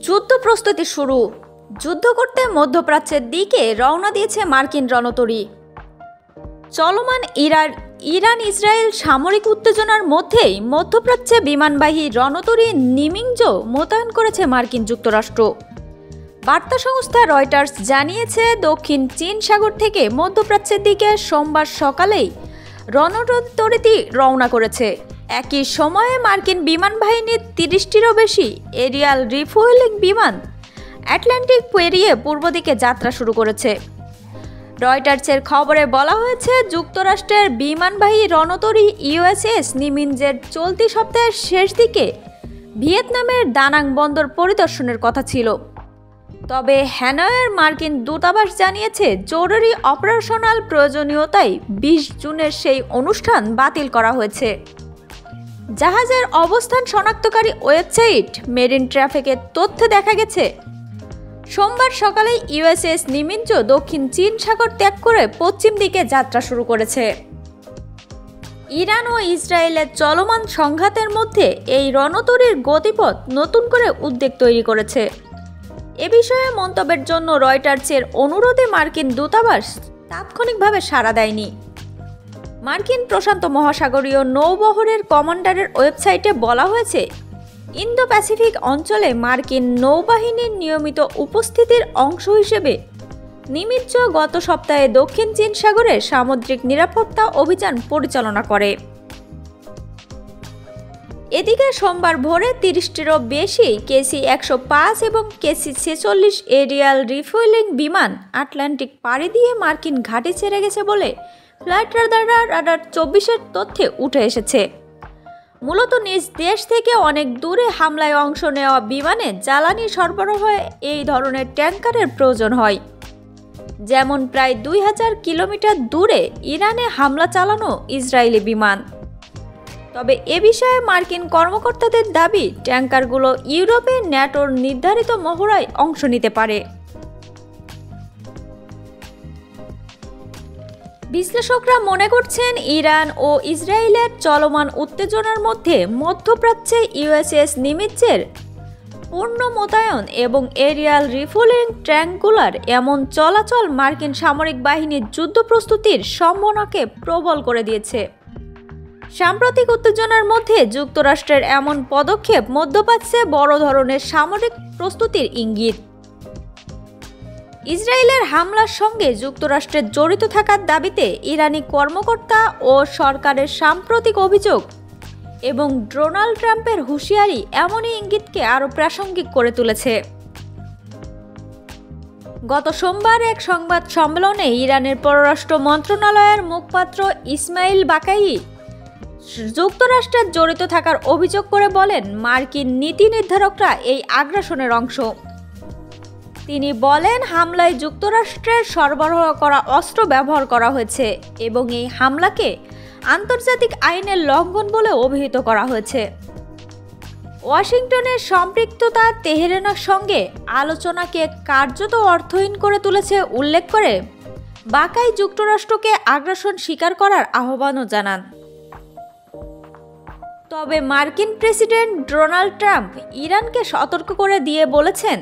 যুদ্ধ প্রস্তুতি শুরু। যুদ্ধ করতে মধ্যপ্রাচ্যের দিকে রওনা দিয়েছে মার্কিন রণতরী। চলমান ইরান ইসরায়েল সামরিক উত্তেজনার মধ্যেই মধ্যপ্রাচ্যে বিমানবাহী রণতরী নিমিংজো মোতায়েন করেছে মার্কিন যুক্তরাষ্ট্র। বার্তা সংস্থা রয়টার্স জানিয়েছে, দক্ষিণ চীন সাগর থেকে মধ্যপ্রাচ্যের দিকে সোমবার সকালেই রণতরীটি রওনা করেছে। একই সময়ে মার্কিন বিমান বাহিনীর 30টিরও বেশি এরিয়াল রিফুয়েলিং বিমান আটলান্টিক পেরিয়ে পূর্ব দিকে যাত্রা শুরু করেছে। রয়টার্সের খবরে বলা হয়েছে, যুক্তরাষ্ট্রের বিমানবাহী রণতরী ইউএসএস নিমিনজের চলতি সপ্তাহের শেষ দিকে ভিয়েতনামের দানাং বন্দর পরিদর্শনের কথা ছিল। তবে হ্যানয়ের মার্কিন দূতাবাস জানিয়েছে, জরুরি অপারেশনাল প্রয়োজনীয়তায় 20 জুনের সেই অনুষ্ঠান বাতিল করা হয়েছে। জাহাজের অবস্থান শনাক্তকারী ওয়েবসাইট মেরিন ট্রাফিকের তথ্যে দেখা গেছে, সোমবার সকালে ইউএসএস নিমিঞ্জো দক্ষিণ চীন সাগর ত্যাগ করে পশ্চিম দিকে যাত্রা শুরু করেছে। ইরান ও ইসরায়েলের চলমান সংঘাতের মধ্যে এই রণতরীর গতিপথ নতুন করে উদ্বেগ তৈরি করেছে। এ বিষয়ে মন্তব্যের জন্য রয়টার্সের অনুরোধে মার্কিন দূতাবাস তাৎক্ষণিকভাবে সাড়া দেয়নি। মার্কিন প্রশান্ত মহাসাগরীয় নৌবহরের কমান্ডারের ওয়েবসাইটে বলা হয়েছে, ইন্দো প্যাসিফিক অঞ্চলে মার্কিন নৌবাহিনীর নিয়মিত উপস্থিতির অংশ হিসেবে নিমিঞ্জো গত সপ্তাহে দক্ষিণ চীন সাগরে সামুদ্রিক নিরাপত্তা অভিযান পরিচালনা করে। এদিকে সোমবার ভোরে 30টিরও বেশি KC-105 এবং KC-46 এরিয়াল রিফুয়েলিং বিমান আটলান্টিক পাড়ি দিয়ে মার্কিন ঘাঁটি ছেড়ে গেছে বলে ফ্লাইট রাডার 24-এর তথ্যে উঠে এসেছে। মূলত নিজ দেশ থেকে অনেক দূরে হামলায় অংশ নেওয়া বিমানে জ্বালানি সরবরাহে এই ধরনের ট্যাঙ্কারের প্রয়োজন হয়। যেমন প্রায় 2000 কিলোমিটার দূরে ইরানে হামলা চালানো ইসরায়েলি বিমান। তবে এ বিষয়ে মার্কিন কর্মকর্তাদের দাবি, ট্যাঙ্কারগুলো ইউরোপে ন্যাটোর নির্ধারিত মহড়ায় অংশ নিতে পারে। বিশ্লেষকরা মনে করছেন, ইরান ও ইসরায়েলের চলমান উত্তেজনার মধ্যে মধ্যপ্রাচ্যে ইউএসএস নিমিঞ্জের পূর্ণ মোতায়েন এবং এরিয়াল রিফুয়েলিং ট্যাঙ্কগুলোর এমন চলাচল মার্কিন সামরিক বাহিনীর যুদ্ধ প্রস্তুতির সম্ভাবনাকে প্রবল করে দিয়েছে। সাম্প্রতিক উত্তেজনার মধ্যে যুক্তরাষ্ট্রের এমন পদক্ষেপ মধ্যপ্রাচ্যে বড় ধরনের সামরিক প্রস্তুতির ইঙ্গিত। ইসরায়েলের হামলার সঙ্গে যুক্তরাষ্ট্রের জড়িত থাকার দাবিতে ইরানি কর্মকর্তা ও সরকারের সাম্প্রতিক অভিযোগ এবং ডোনাল্ড ট্রাম্পের হুঁশিয়ারি এমনই ইঙ্গিতকে আরও প্রাসঙ্গিক করে তুলেছে। গত সোমবার এক সংবাদ সম্মেলনে ইরানের পররাষ্ট্র মন্ত্রণালয়ের মুখপাত্র ইসমাইল বাকাই যুক্তরাষ্ট্রের জড়িত থাকার অভিযোগ করে বলেন, মার্কিন নীতি নির্ধারকরা এই আগ্রাসনের অংশ। তিনি বলেন, হামলায় যুক্তরাষ্ট্রের সরবরাহ করা অস্ত্র ব্যবহার করা হয়েছে এবং এই হামলাকে আন্তর্জাতিক আইনের লঙ্ঘন বলে অভিহিত করা হয়েছে। ওয়াশিংটনের সম্পৃক্ততা তেহরানের সঙ্গে আলোচনাকে কার্যত অর্থহীন করে তুলেছে উল্লেখ করে বাকাই যুক্তরাষ্ট্রকে আগ্রাসন স্বীকার করার আহ্বানও জানান। তবে মার্কিন প্রেসিডেন্ট ডোনাল্ড ট্রাম্প ইরানকে সতর্ক করে দিয়ে বলেছেন,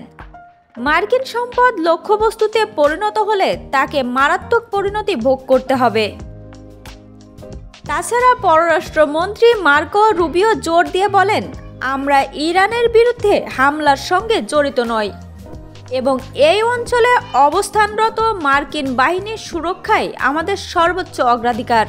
মার্কিন সম্পদ লক্ষ্যবস্তুতে পরিণত হলে তাকে মারাত্মক পরিণতি ভোগ করতে হবে। তাছাড়া পররাষ্ট্রমন্ত্রী মার্কো রুবিও জোর দিয়ে বলেন, আমরা ইরানের বিরুদ্ধে হামলার সঙ্গে জড়িত নই এবং এই অঞ্চলে অবস্থানরত মার্কিন বাহিনীর সুরক্ষাই আমাদের সর্বোচ্চ অগ্রাধিকার।